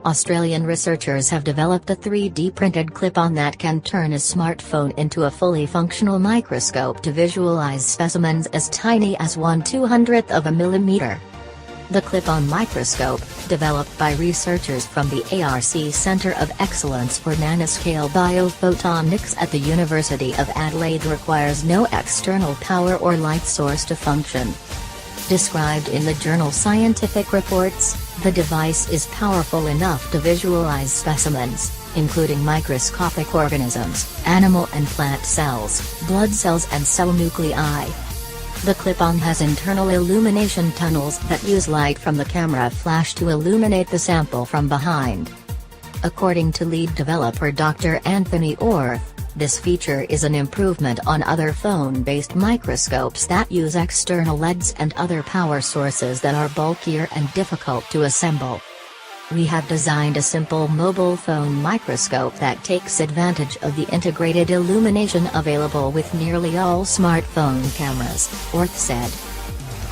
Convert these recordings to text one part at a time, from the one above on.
Australian researchers have developed a 3D printed clip-on that can turn a smartphone into a fully functional microscope to visualize specimens as tiny as 1/200th of a millimeter. The clip-on microscope, developed by researchers from the ARC Centre of Excellence for Nanoscale BioPhotonics at the University of Adelaide, requires no external power or light source to function. Described in the journal Scientific Reports, the device is powerful enough to visualize specimens, including microscopic organisms, animal and plant cells, blood cells and cell nuclei. The clip-on has internal illumination tunnels that use light from the camera flash to illuminate the sample from behind. According to lead developer Dr. Anthony Orth, this feature is an improvement on other phone-based microscopes that use external LEDs and other power sources that are bulkier and difficult to assemble. We have designed a simple mobile phone microscope that takes advantage of the integrated illumination available with nearly all smartphone cameras, Orth said.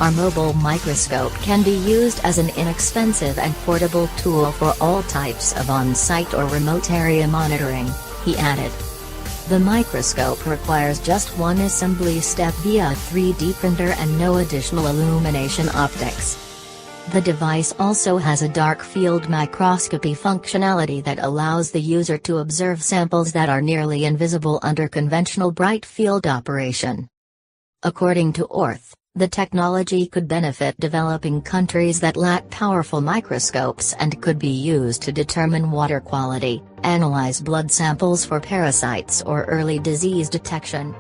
Our mobile microscope can be used as an inexpensive and portable tool for all types of on-site or remote area monitoring, he added. The microscope requires just one assembly step via a 3D printer and no additional illumination optics. The device also has a dark field microscopy functionality that allows the user to observe samples that are nearly invisible under conventional bright field operation. According to Orth, the technology could benefit developing countries that lack powerful microscopes and could be used to determine water quality, analyze blood samples for parasites or early disease detection.